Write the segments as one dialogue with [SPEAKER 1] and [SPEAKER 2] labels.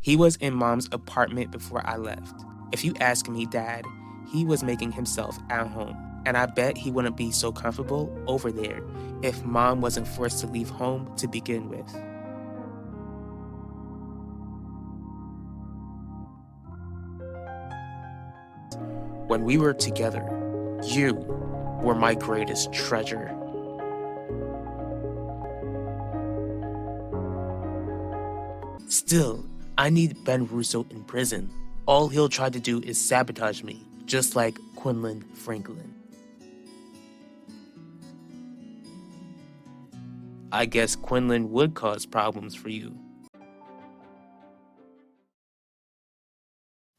[SPEAKER 1] He was in Mom's apartment before I left. If you ask me, Dad, he was making himself at home. And I bet he wouldn't be so comfortable over there if Mom wasn't forced to leave home to begin with. When we were together, you were my greatest treasure. Still, I need Ben Russo in prison. All he'll try to do is sabotage me, just like Quinlan Franklin. I guess Quinlan would cause problems for you.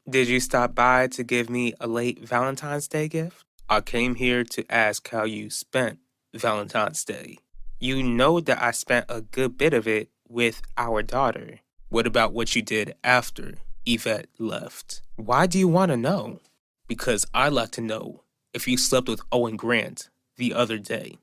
[SPEAKER 1] Did you stop by to give me a late Valentine's Day gift? I came here to ask how you spent Valentine's Day. You know that I spent a good bit of it with our daughter. What about what you did after Yvette left? Why do you want to know? Because I'd like to know if you slept with Owen Grant the other day.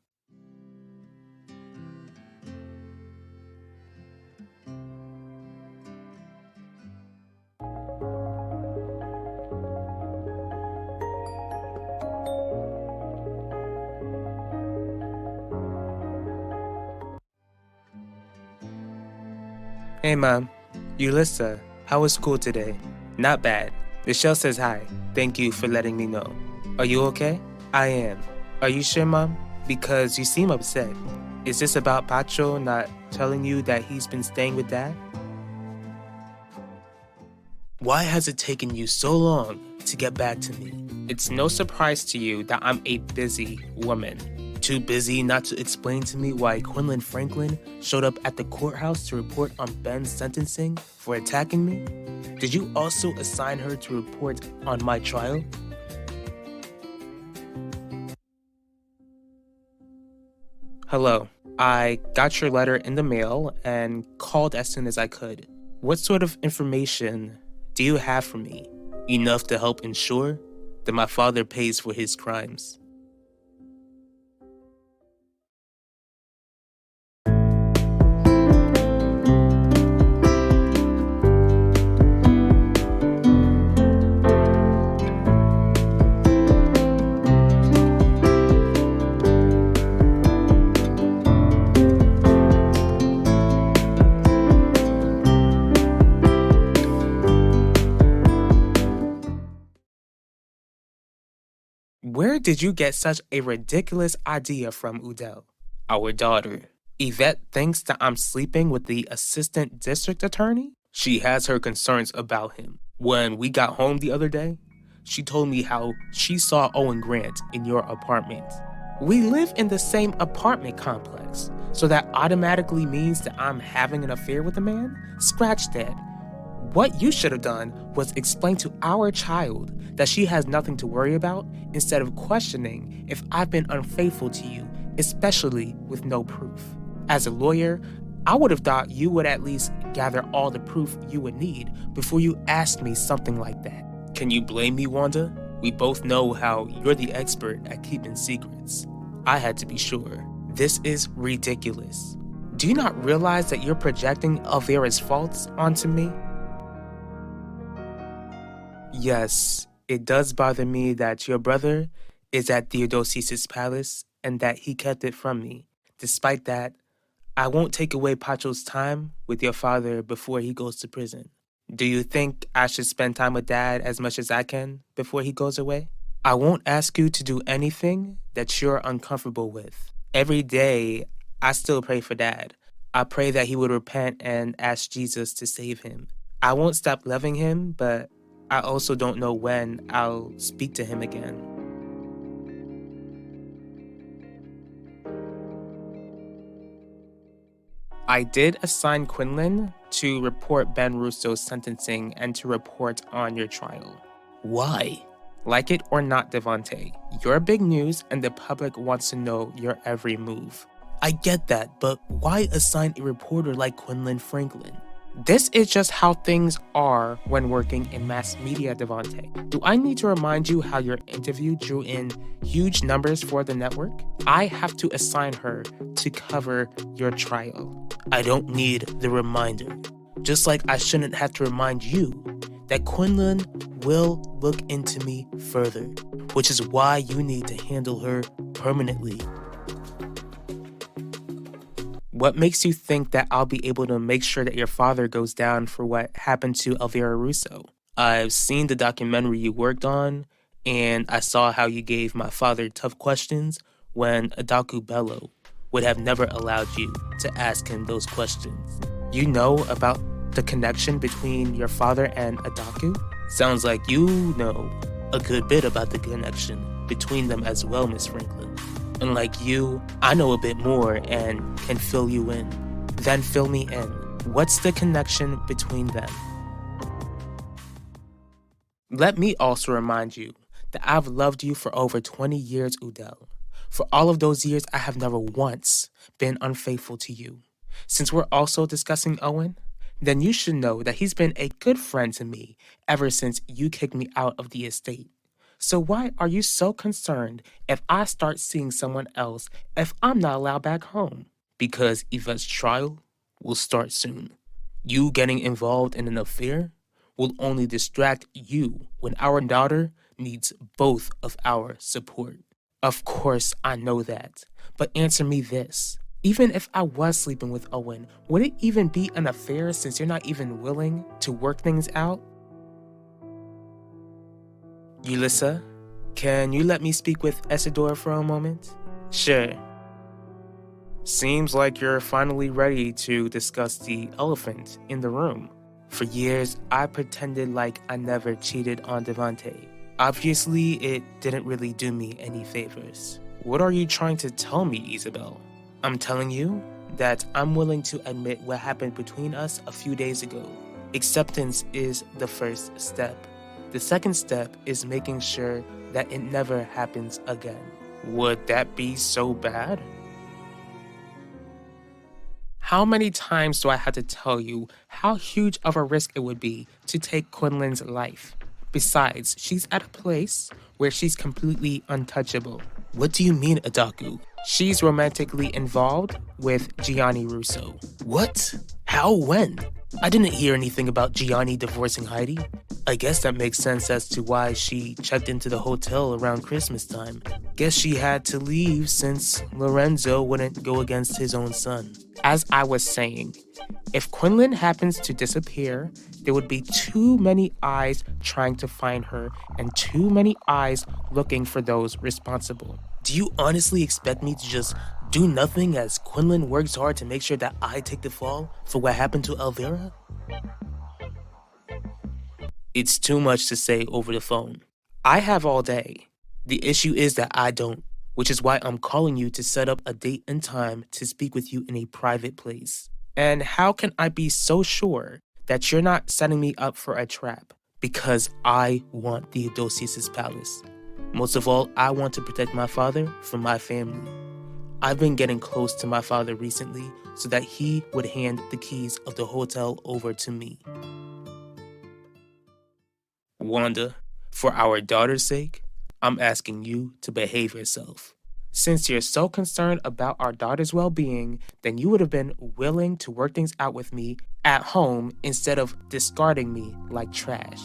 [SPEAKER 1] Hey Mom, Ulissa, how was school today? Not bad. Michelle says hi. Thank you for letting me know. Are you okay? I am. Are you sure, Mom? Because you seem upset. Is this about Pacho not telling you that he's been staying with Dad? Why has it taken you so long to get back to me? It's no surprise to you that I'm a busy woman. Too busy not to explain to me why Quinlan Franklin showed up at the courthouse to report on Ben's sentencing for attacking me? Did you also assign her to report on my trial? Hello. I got your letter in the mail and called as soon as I could. What sort of information do you have for me? Enough to help ensure that my father pays for his crimes. Where did you get such a ridiculous idea from, Udell? Our daughter. Yvette thinks that I'm sleeping with the assistant district attorney? She has her concerns about him. When we got home the other day, she told me how she saw Owen Grant in your apartment. We live in the same apartment complex, so that automatically means that I'm having an affair with a man? Scratch that. What you should have done was explain to our child that she has nothing to worry about instead of questioning if I've been unfaithful to you, especially with no proof. As a lawyer, I would have thought you would at least gather all the proof you would need before you asked me something like that. Can you blame me, Wanda? We both know how you're the expert at keeping secrets. I had to be sure. This is ridiculous. Do you not realize that you're projecting Elvira's faults onto me? Yes, it does bother me that your brother is at Theodosius' palace and that he kept it from me. Despite that, I won't take away Pacho's time with your father before he goes to prison. Do you think I should spend time with Dad as much as I can before he goes away? I won't ask you to do anything that you're uncomfortable with. Every day, I still pray for Dad. I pray that he would repent and ask Jesus to save him. I won't stop loving him, but I also don't know when I'll speak to him again. I did assign Quinlan to report Ben Russo's sentencing and to report on your trial. Why? Like it or not, Devontae, you're big news and the public wants to know your every move. I get that, but why assign a reporter like Quinlan Franklin? This is just how things are when working in mass media, Devontae. Do I need to remind you how your interview drew in huge numbers for the network? I have to assign her to cover your trial. I don't need the reminder. Just like I shouldn't have to remind you that Quinlan will look into me further, which is why you need to handle her permanently. What makes you think that I'll be able to make sure that your father goes down for what happened to Elvira Russo? I've seen the documentary you worked on, and I saw how you gave my father tough questions when Adaku Bello would have never allowed you to ask him those questions. You know about the connection between your father and Adaku? Sounds like you know a good bit about the connection between them as well, Miss Franklin. Unlike you, I know a bit more and can fill you in. Then fill me in. What's the connection between them? Let me also remind you that I've loved you for over 20 years, Udell. For all of those years, I have never once been unfaithful to you. Since we're also discussing Owen, then you should know that he's been a good friend to me ever since you kicked me out of the estate. So why are you so concerned if I start seeing someone else if I'm not allowed back home? Because Yvette's trial will start soon. You getting involved in an affair will only distract you when our daughter needs both of our support. Of course, I know that. But answer me this. Even if I was sleeping with Owen, would it even be an affair since you're not even willing to work things out? Ulissa, can you let me speak with Isidore for a moment? Sure. Seems like you're finally ready to discuss the elephant in the room. For years, I pretended like I never cheated on Devante. Obviously, it didn't really do me any favors. What are you trying to tell me, Isabel? I'm telling you that I'm willing to admit what happened between us a few days ago. Acceptance is the first step. The second step is making sure that it never happens again. Would that be so bad? How many times do I have to tell you how huge of a risk it would be to take Quinlan's life? Besides, she's at a place where she's completely untouchable. What do you mean, Adaku? She's romantically involved with Gianni Russo. What? How? When? I didn't hear anything about Gianni divorcing Heidi. I guess that makes sense as to why she checked into the hotel around Christmas time. Guess she had to leave since Lorenzo wouldn't go against his own son. As I was saying, if Quinlan happens to disappear, there would be too many eyes trying to find her and too many eyes looking for those responsible. Do you honestly expect me to just do nothing as Quinlan works hard to make sure that I take the fall for what happened to Elvira? It's too much to say over the phone. I have all day. The issue is that I don't, which is why I'm calling you to set up a date and time to speak with you in a private place. And how can I be so sure that you're not setting me up for a trap? Because I want Theodosius's palace. Most of all, I want to protect my father from my family. I've been getting close to my father recently so that he would hand the keys of the hotel over to me. Wanda, for our daughter's sake, I'm asking you to behave yourself. Since you're so concerned about our daughter's well-being, then you would have been willing to work things out with me at home instead of discarding me like trash.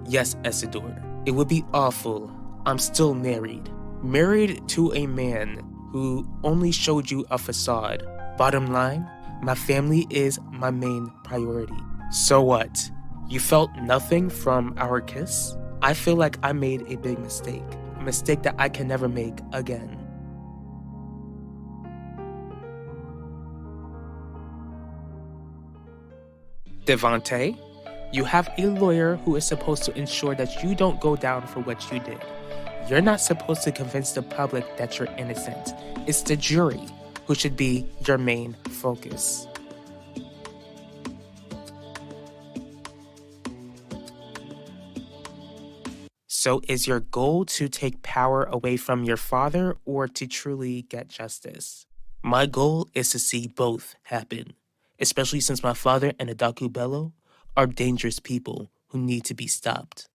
[SPEAKER 1] Yes, Isidore, it would be awful. I'm still married. Married to a man who only showed you a facade. Bottom line, my family is my main priority. So what? You felt nothing from our kiss? I feel like I made a big mistake. A mistake that I can never make again. Devante, you have a lawyer who is supposed to ensure that you don't go down for what you did. You're not supposed to convince the public that you're innocent. It's the jury who should be your main focus. So is your goal to take power away from your father or to truly get justice? My goal is to see both happen, especially since my father and Adaku Bello are dangerous people who need to be stopped.